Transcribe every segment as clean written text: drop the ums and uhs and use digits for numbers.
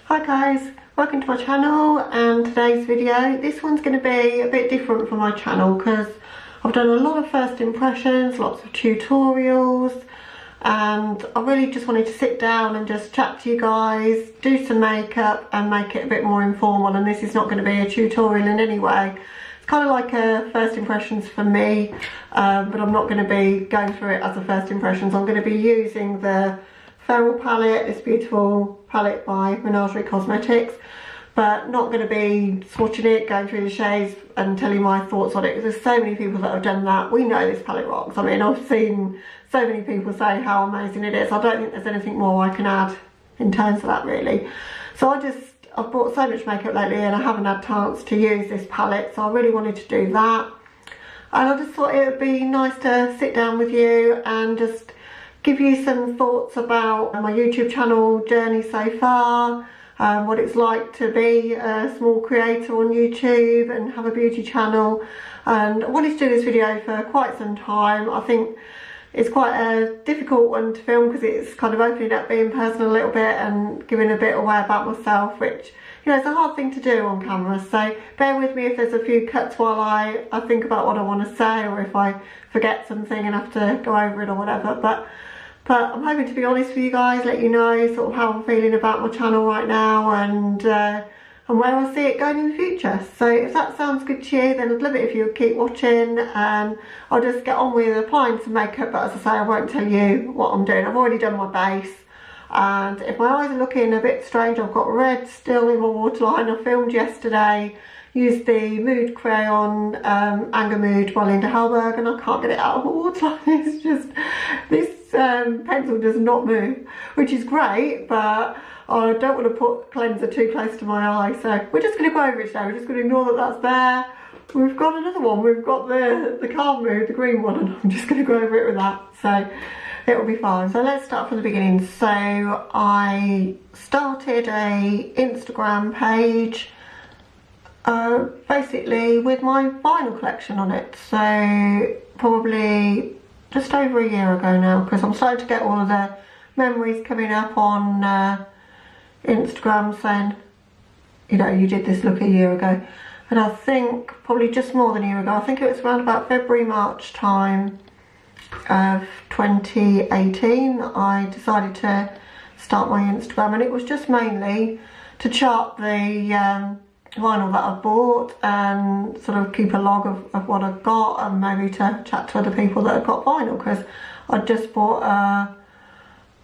Hi guys, welcome to my channel, and today's video, this one's going to be a bit different from my channel because I've done a lot of first impressions, lots of tutorials, and I really just wanted to sit down and just chat to you guys, do some makeup and make it a bit more informal. And this is not going to be a tutorial in any way. It's kind of like a first impressions for me, but I'm not going to be going through it as a first impressions. I'm going to be using the Feral palette, this beautiful palette by Menagerie Cosmetics, but not going to be swatching it, going through the shades and telling my thoughts on it, because there's so many people that have done that. We know this palette rocks. I mean, I've seen so many people say how amazing it is. I don't think there's anything more I can add in terms of that really. So I've bought so much makeup lately and I haven't had chance to use this palette, so I really wanted to do that. And I just thought it would be nice to sit down with you and just give you some thoughts about my YouTube channel journey so far, what it's like to be a small creator on YouTube and have a beauty channel. And I wanted to do this video for quite some time. I think it's quite a difficult one to film because it's kind of opening up, being personal a little bit and giving a bit away about myself, which, you know, it's a hard thing to do on camera. So bear with me if there's a few cuts while I think about what I want to say, or if I forget something and have to go over it or whatever. But I'm hoping to be honest with you guys, let you know sort of how I'm feeling about my channel right now, and where I see it going in the future. So if that sounds good to you, then I'd love it if you would keep watching, and I'll just get on with applying some makeup. But as I say, I won't tell you what I'm doing. I've already done my base, and if my eyes are looking a bit strange, I've got red still in my waterline. I filmed yesterday, used the Mood Crayon Anger Mood by Linda Hallberg, and I can't get it out of my waterline. It's just, this pencil does not move, which is great, but I don't want to put cleanser too close to my eye. So we're just going to go over it today. We're just going to ignore that that's there. We've got another one. We've got the Calm Mood, the green one, and I'm just going to go over it with that. So it'll be fine. So let's start from the beginning. So I started a Instagram page basically with my vinyl collection on it. So probably just over a year ago now, because I'm starting to get all of the memories coming up on Instagram saying, you know, you did this look a year ago. And I think probably just more than a year ago, I think it was around about February, March time of 2018, I decided to start my Instagram, and it was just mainly to chart the vinyl that I bought and sort of keep a log of what I've got, and maybe to chat to other people that have got vinyl, because I just bought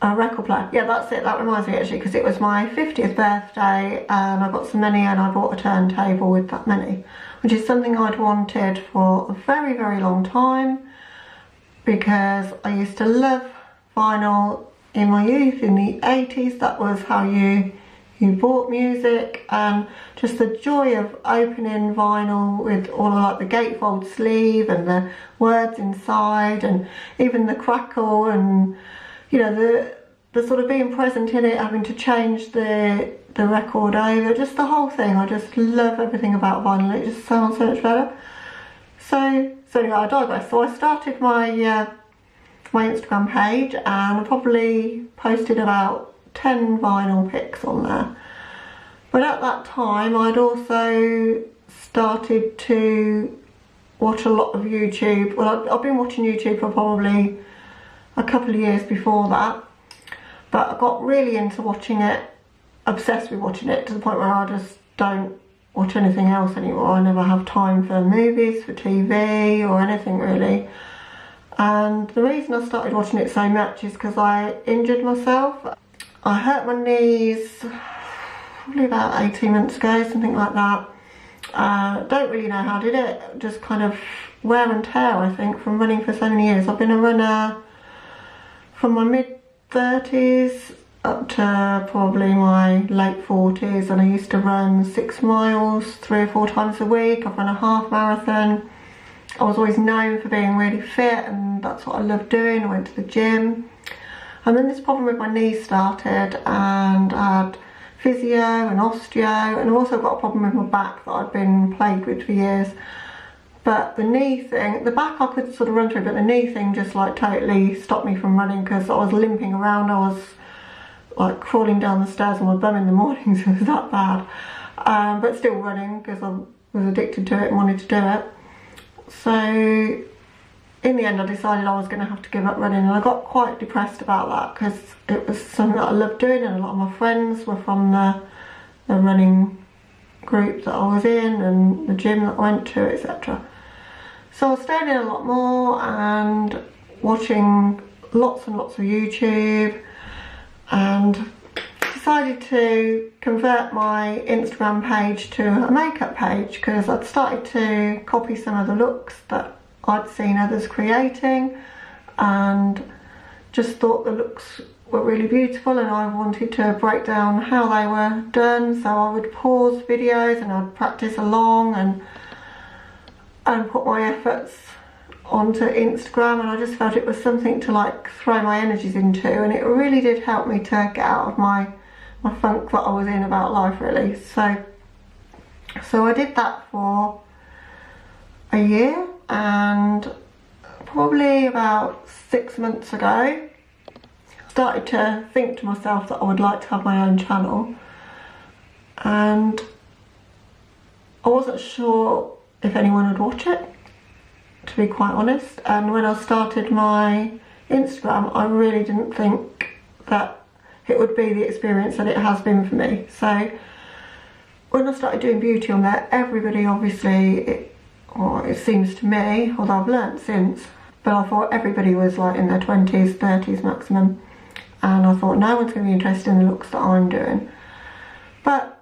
a record player. Yeah, that's it, that reminds me actually, because it was my 50th birthday and I got some money and I bought a turntable with that money, which is something I'd wanted for a very, very long time, because I used to love vinyl in my youth, in the 80s. That was how you bought music, and just the joy of opening vinyl with all of like the gatefold sleeve and the words inside, and even the crackle, and you know, the sort of being present in it, having to change the record over, just the whole thing. I just love everything about vinyl. It just sounds so much better. So anyway, I digress. So I started my my Instagram page, and I probably posted about 10 vinyl pics on there. But at that time I'd also started to watch a lot of YouTube. Well, I've been watching YouTube for probably a couple of years before that, but I got really into watching it, obsessed with watching it, to the point where I just don't watch anything else anymore. I never have time for movies, for TV or anything really. And the reason I started watching it so much is because I injured myself. I hurt my knees probably about 18 months ago, something like that. Don't really know how I did it, just kind of wear and tear, I think, from running for so many years. I've been a runner from my mid-30s up to probably my late 40s, and I used to run 6 miles 3 or 4 times a week. I've run a half marathon. I was always known for being really fit, and that's what I loved doing. I went to the gym. And then this problem with my knees started, and I had physio and osteo, and I've also got a problem with my back that I've been plagued with for years. But the knee thing, the back I could sort of run through, but the knee thing just like totally stopped me from running, because I was limping around. I was like crawling down the stairs on my bum in the mornings. It was that bad, but still running because I was addicted to it and wanted to do it. So in the end I decided I was going to have to give up running, and I got quite depressed about that because it was something that I loved doing, and a lot of my friends were from the running group that I was in and the gym that I went to, etc. So I was staying in a lot more and watching lots and lots of YouTube, and decided to convert my Instagram page to a makeup page because I'd started to copy some of the looks that I'd seen others creating, and just thought the looks were really beautiful, and I wanted to break down how they were done. So I would pause videos and I'd practice along and put my efforts onto Instagram, and I just felt it was something to like throw my energies into, and it really did help me to get out of my funk that I was in about life, really. So I did that for a year, and probably about 6 months ago started to think to myself that I would like to have my own channel, and I wasn't sure if anyone would watch it, to be quite honest. And when I started my Instagram, I really didn't think that it would be the experience that it has been for me. So when I started doing beauty on there, everybody obviously, it seems to me, although I've learnt since, but I thought everybody was like in their 20s, 30s maximum, and I thought no one's going to be interested in the looks that I'm doing. But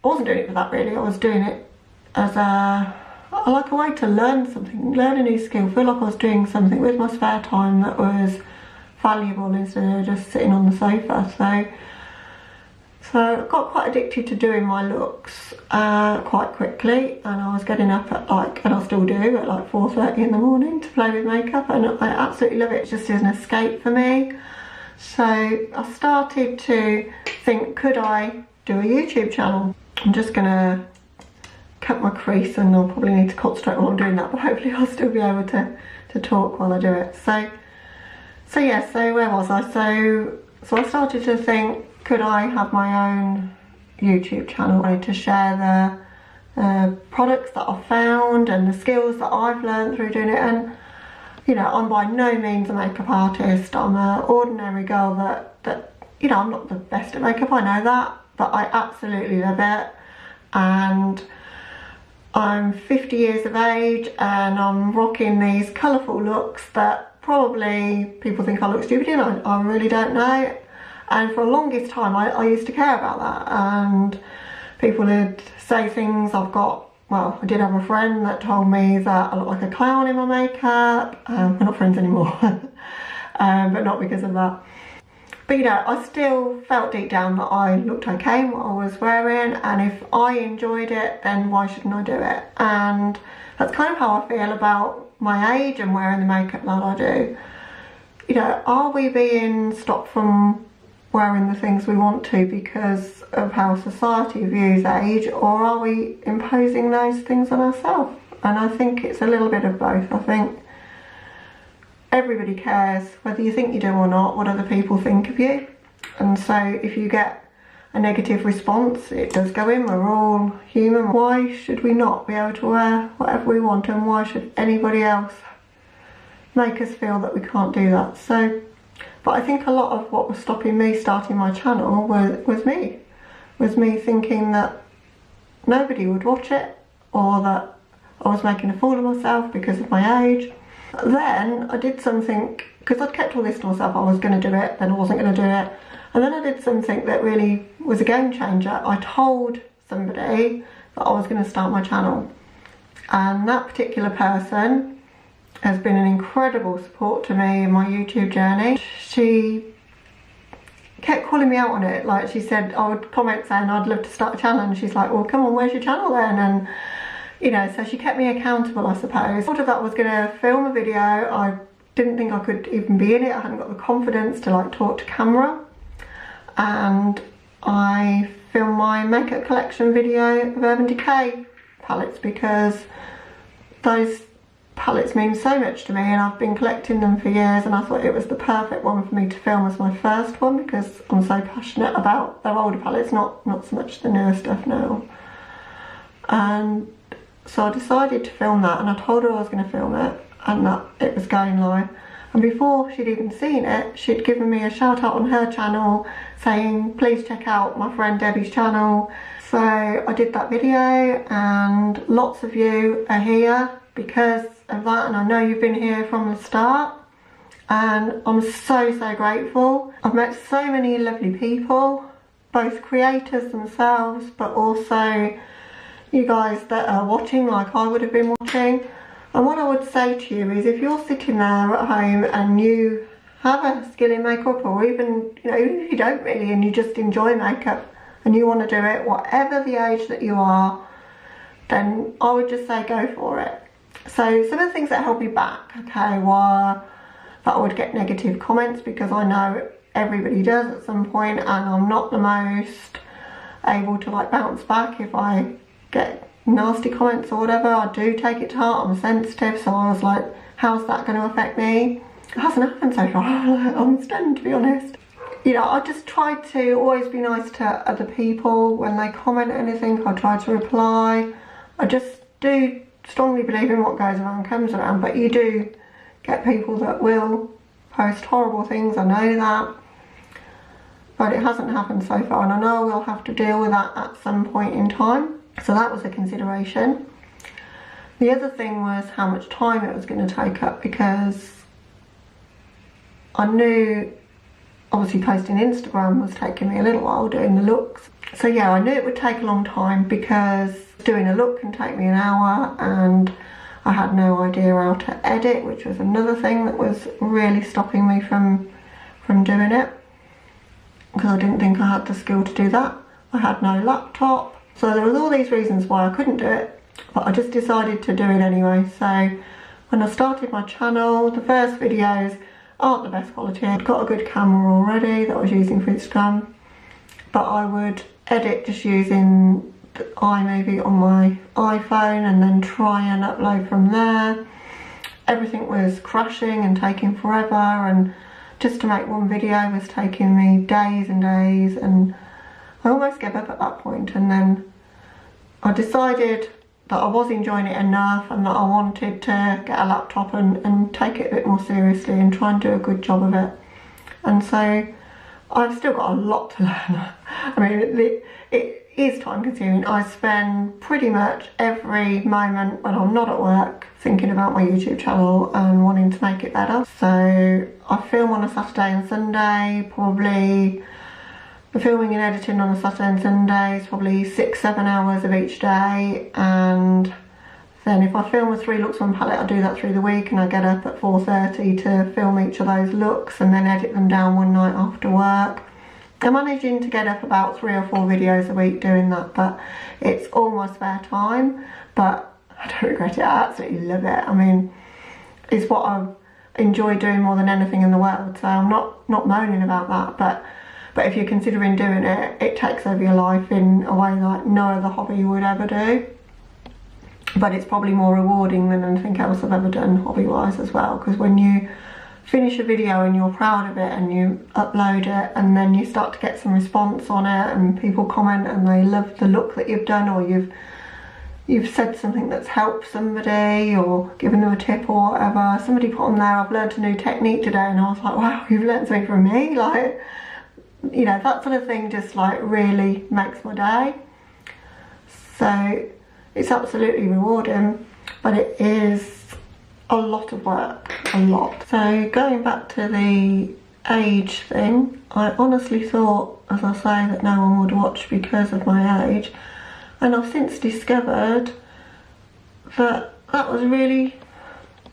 I wasn't doing it for that really. I was doing it as like a way to learn something, learn a new skill, feel like I was doing something with my spare time that was valuable instead of just sitting on the sofa. So I got quite addicted to doing my looks quite quickly, and I was getting up at like, and I still do, at like 4:30 in the morning to play with makeup, and I absolutely love it. It just is an escape for me. So I started to think, could I do a YouTube channel? I'm just gonna cut my crease, and I'll probably need to concentrate while I'm doing that, but hopefully I'll still be able to talk while I do it. So yeah, so where was I? So I started to think, could I have my own YouTube channel? I wanted to share the products that I've found and the skills that I've learned through doing it. And you know, I'm by no means a makeup artist. I'm an ordinary girl that you know, I'm not the best at makeup, I know that, but I absolutely love it. And I'm 50 years of age, and I'm rocking these colourful looks that probably people think I look stupid in. I really don't know. And for the longest time I used to care about that, and people would say things. I did have a friend that told me that I look like a clown in my makeup. We're not friends anymore, but not because of that. But you know, I still felt deep down that I looked okay in what I was wearing, and if I enjoyed it, then why shouldn't I do it? And that's kind of how I feel about my age and wearing the makeup that I do. You know, are we being stopped from wearing the things we want to because of how society views age, or are we imposing those things on ourselves? And I think it's a little bit of both. I think everybody cares, whether you think you do or not, what other people think of you. And so if you get a negative response, it does go in. We're all human. Why should we not be able to wear whatever we want, and why should anybody else make us feel that we can't do that? But I think a lot of what was stopping me starting my channel was me thinking that nobody would watch it, or that I was making a fool of myself because of my age. Then I did something, because I'd kept all this to myself. I was going to do it, then I wasn't going to do it, and then I did something that really was a game changer. I told somebody that I was going to start my channel, and that particular person has been an incredible support to me in my YouTube journey. She kept calling me out on it. Like, she said, I would comment saying I'd love to start a channel, and she's like, well, come on, where's your channel then? And you know, so she kept me accountable, I suppose. I thought of that I was going to film a video. I didn't think I could even be in it. I hadn't got the confidence to like talk to camera, and I filmed my makeup collection video of Urban Decay palettes, because those palettes mean so much to me, and I've been collecting them for years, and I thought it was the perfect one for me to film as my first one because I'm so passionate about their older palettes, not so much the newer stuff now. And so I decided to film that, and I told her I was going to film it and that it was going live. And before she'd even seen it, she'd given me a shout out on her channel saying please check out my friend Debbie's channel. So I did that video, and lots of you are here because of that, and I know you've been here from the start, and I'm so grateful. I've met so many lovely people, both creators themselves but also you guys that are watching like I would have been watching. And what I would say to you is, if you're sitting there at home and you have a skill in makeup, or even, you know, even if you don't really and you just enjoy makeup and you want to do it, whatever the age that you are, then I would just say go for it. So some of the things that held me back, okay, were that I would get negative comments, because I know everybody does at some point, and I'm not the most able to like bounce back if I get nasty comments or whatever. I do take it to heart, I'm sensitive, so I was like, how's that going to affect me? It hasn't happened so far. I'm stunned, to be honest. You know, I just try to always be nice to other people. When they comment anything, I try to reply. I just do strongly believe in what goes around comes around, but you do get people that will post horrible things, I know that. But it hasn't happened so far, and I know we'll have to deal with that at some point in time. So that was a consideration. The other thing was how much time it was going to take up, because I knew obviously posting Instagram was taking me a little while, doing the looks. So yeah, I knew it would take a long time because doing a look can take me an hour, and I had no idea how to edit, which was another thing that was really stopping me from doing it, because I didn't think I had the skill to do that. I had no laptop. So there was all these reasons why I couldn't do it, but I just decided to do it anyway. So when I started my channel, the first videos aren't the best quality. I'd got a good camera already that I was using for Instagram, but I would edit just using the iMovie on my iPhone and then try and upload from there. Everything was crashing and taking forever, and just to make one video was taking me days and days, and I almost gave up at that point. And then I decided that I was enjoying it enough and that I wanted to get a laptop and take it a bit more seriously and try and do a good job of it. And so I've still got a lot to learn. I mean, it is time consuming. I spend pretty much every moment when I'm not at work thinking about my YouTube channel and wanting to make it better. So I film on a Saturday and Sunday, probably. The filming and editing on a Saturday and Sunday is probably 6-7 hours of each day, and then if I film a 3 looks one palette, I do that through the week, and I get up at 4:30 to film each of those looks and then edit them down one night after work. I'm managing to get up about 3 or 4 videos a week doing that, but it's all my spare time. But I don't regret it, I absolutely love it. I mean, it's what I enjoy doing more than anything in the world, so I'm not moaning about that. But if you're considering doing it, it takes over your life in a way like no other hobby would ever do. But it's probably more rewarding than anything else I've ever done hobby-wise as well, because when you finish a video and you're proud of it and you upload it, and then you start to get some response on it and people comment and they love the look that you've done, or you've said something that's helped somebody or given them a tip or whatever. Somebody put on there, I've learned a new technique today, and I was like, wow, you've learned something from me. Like, you know, that sort of thing just like really makes my day. So it's absolutely rewarding, but it is a lot of work, a lot. So going back to the age thing, I honestly thought, as I say, that no one would watch because of my age, and I've since discovered that that was really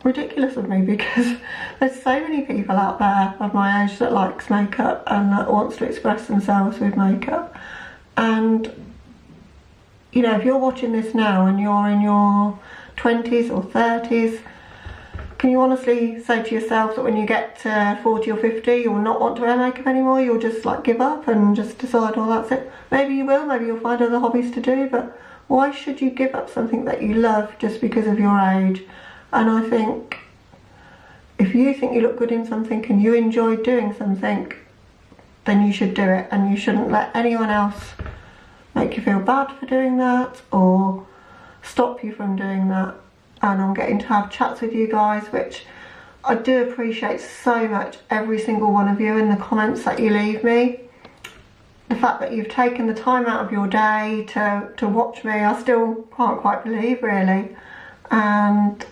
ridiculous of me, because there's so many people out there of my age that likes makeup and that wants to express themselves with makeup. And you know, if you're watching this now and you're in your 20s or 30s, can you honestly say to yourself that when you get to 40 or 50 you'll not want to wear makeup anymore? You'll just like give up and just decide, oh, that's it. Maybe you will, maybe you'll find other hobbies to do, but why should you give up something that you love just because of your age? And I think if you think you look good in something and you enjoy doing something, then you should do it, and you shouldn't let anyone else make you feel bad for doing that or stop you from doing that. And I'm getting to have chats with you guys, which I do appreciate so much, every single one of you, in the comments that you leave me. The fact that you've taken the time out of your day to watch me, I still can't quite believe, really. And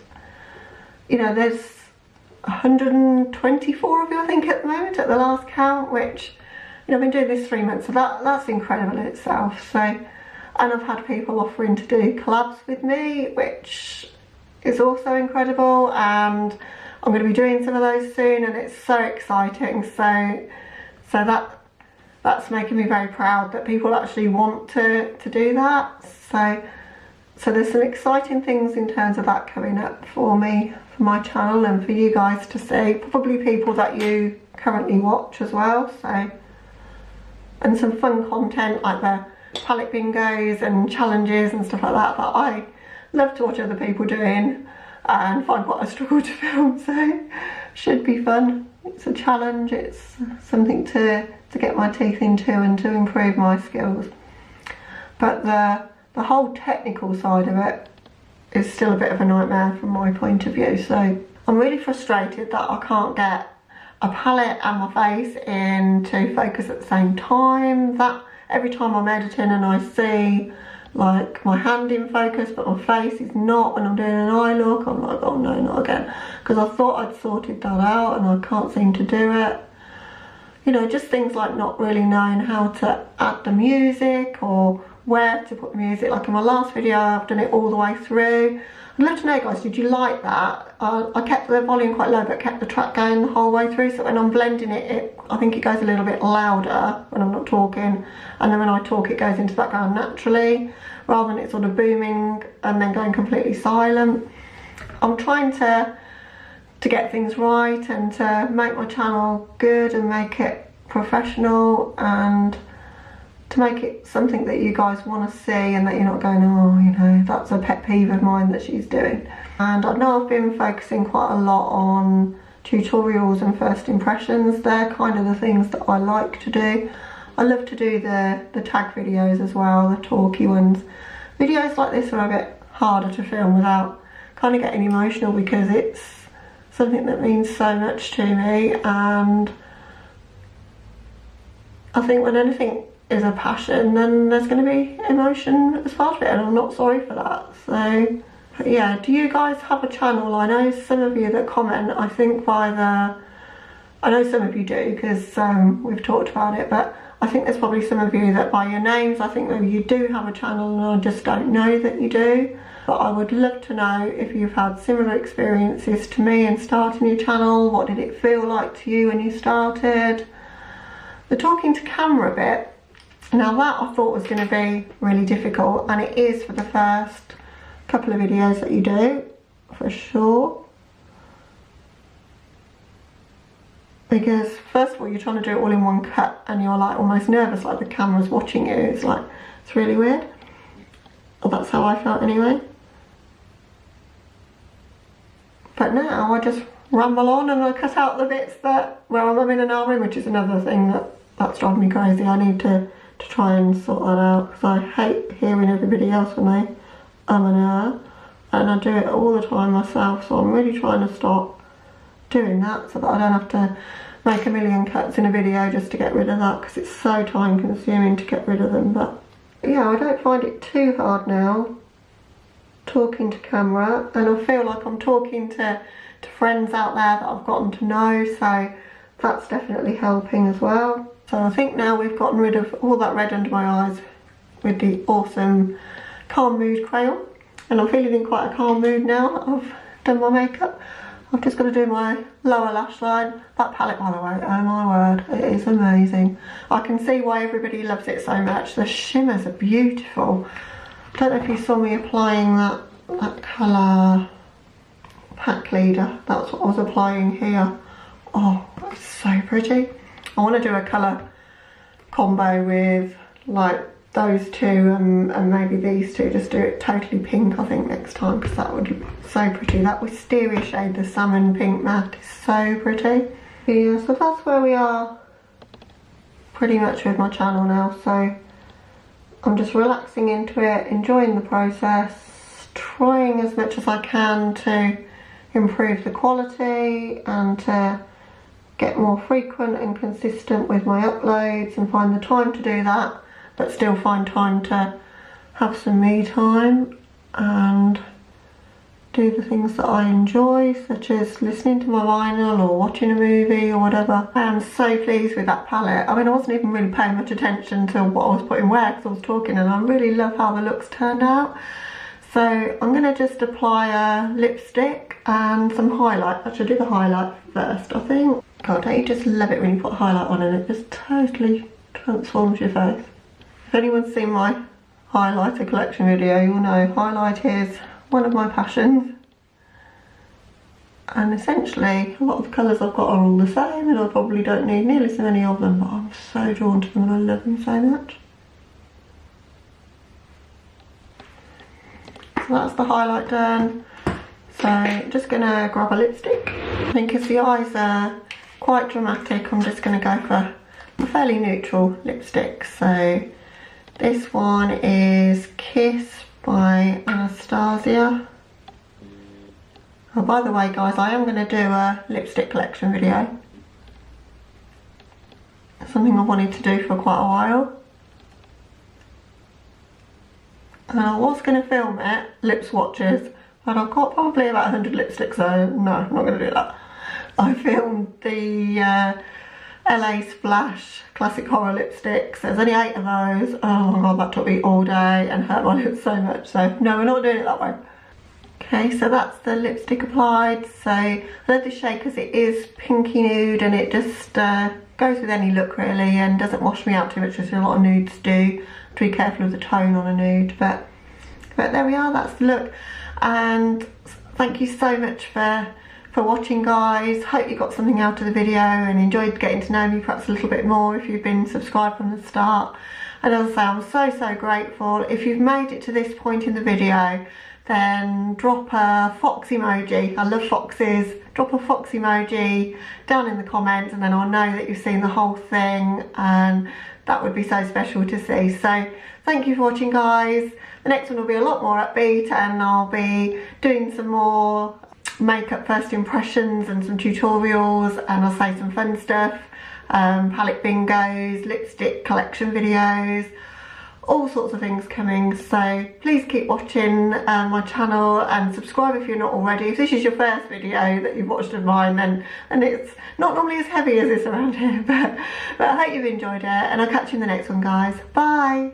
you know, there's 124 of you, I think, at the moment, at the last count, which, you know, I've been doing this 3 months, so that's incredible in itself. So, and I've had people offering to do collabs with me, which is also incredible, and I'm going to be doing some of those soon, and it's so exciting. So that's making me very proud that people actually want to do that. So there's some exciting things in terms of that coming up for me, for my channel, and for you guys to see, probably people that you currently watch as well. So, and some fun content like the palette bingos and challenges and stuff like that I love to watch other people doing and find quite a struggle to film. So should be fun. It's a challenge, it's something to get my teeth into and to improve my skills. But the whole technical side of it is still a bit of a nightmare from my point of view. So I'm really frustrated that I can't get a palette and my face in to focus at the same time. That every time I'm editing and I see like my hand in focus but my face is not, when I'm doing an eye look, I'm like, oh no, not again, because I thought I'd sorted that out and I can't seem to do it. You know, just things like not really knowing how to add the music or where to put the music. Like in my last video, I've done it all the way through. I'd love to know, guys, did you like that? I kept the volume quite low but kept the track going the whole way through, so when I'm blending it, I think it goes a little bit louder when I'm not talking, and then when I talk it goes into the background naturally, rather than it sort of booming and then going completely silent. I'm trying to get things right and to make my channel good and make it professional and to make it something that you guys want to see and that you're not going, oh, you know, that's a pet peeve of mine that she's doing. And I know I've been focusing quite a lot on tutorials and first impressions. They're kind of the things that I like to do. I love to do the tag videos as well, the talky ones. Videos like this are a bit harder to film without kind of getting emotional, because it's something that means so much to me, and I think when anything is a passion, then there's going to be emotion as part of it, and I'm not sorry for that. So yeah, do you guys have a channel? I know some of you that comment, I think I know some of you do, because we've talked about it, but I think there's probably some of you that by your names, I think maybe you do have a channel and I just don't know that you do. But I would love to know if you've had similar experiences to me in starting your channel. What did it feel like to you when you started? The talking to camera bit, now that I thought was going to be really difficult, and it is for the first couple of videos that you do, for sure. Because first of all, you're trying to do it all in one cut and you're like almost nervous, like the camera's watching you. It's really weird. Well, that's how I felt anyway. But now I just ramble on and I cut out the bits where I'm umming and ahhing, which is another thing that's driving me crazy. I need to try and sort that out, because I hate hearing everybody else when they and ah, and I do it all the time myself. So I'm really trying to stop doing that so that I don't have to make a million cuts in a video just to get rid of that, because it's so time consuming to get rid of them. But yeah, I don't find it too hard now talking to camera, and I feel like I'm talking to friends out there that I've gotten to know, so that's definitely helping as well. So I think now we've gotten rid of all that red under my eyes with the awesome Calm Mood crayon, and I'm feeling in quite a calm mood now that I've done my makeup. I've just got to do my lower lash line. That palette, by the way, oh my word, it is amazing. I can see why everybody loves it so much. The shimmers are beautiful. I don't know if you saw me applying that colour pack leader. That's what I was applying here. Oh, it's so pretty. I want to do a colour combo with like those two and maybe these two, just do it totally pink I think next time, because that would look so pretty. That wisteria shade, the salmon pink matte, is so pretty. Yeah, so that's where we are pretty much with my channel now. So I'm just relaxing into it, enjoying the process, trying as much as I can to improve the quality and to get more frequent and consistent with my uploads, and find the time to do that, but still find time to have some me time and do the things that I enjoy, such as listening to my vinyl or watching a movie or whatever. I am so pleased with that palette. I mean, I wasn't even really paying much attention to what I was putting where because I was talking, and I really love how the looks turned out. So I'm going to just apply a lipstick and some highlight. I should do the highlight first, I think. God, don't you just love it when you put highlight on and it just totally transforms your face? If anyone's seen my highlighter collection video, you'll know highlight is one of my passions. And essentially, a lot of the colours I've got are all the same, and I probably don't need nearly so many of them, but I'm so drawn to them and I love them so much. So that's the highlight done. So I'm just going to grab a lipstick. I think as the eyes are quite dramatic, I'm just going to go for a fairly neutral lipstick. So this one is Kiss by Anastasia. Oh, by the way guys, I am going to do a lipstick collection video. It's something I wanted to do for quite a while. And I was going to film it, lip swatches, but I've got probably about 100 lipsticks, so no, I'm not going to do that. I filmed the LA Splash Classic Horror lipsticks. There's only 8 of those. Oh my god, that took me all day and hurt my lips so much, so no, we're not doing it that way. Okay, so that's the lipstick applied. So I love this shade because it is pinky nude and it just goes with any look really and doesn't wash me out too much, which a lot of nudes do. To be careful of the tone on a nude, but there we are, that's the look. And thank you so much for watching guys. Hope you got something out of the video and enjoyed getting to know me perhaps a little bit more if you've been subscribed from the start. And as I say, I'm so grateful. If you've made it to this point in the video, then drop a fox emoji. I love foxes. Drop a fox emoji down in the comments and then I'll know that you've seen the whole thing, and that would be so special to see. So thank you for watching guys. The next one will be a lot more upbeat and I'll be doing some more makeup first impressions and some tutorials, and I'll say some fun stuff, palette bingos, lipstick collection videos, all sorts of things coming. So please keep watching my channel and subscribe if you're not already. If this is your first video that you've watched of mine, then and it's not normally as heavy as this around here, but I hope you've enjoyed it, and I'll catch you in the next one guys. Bye.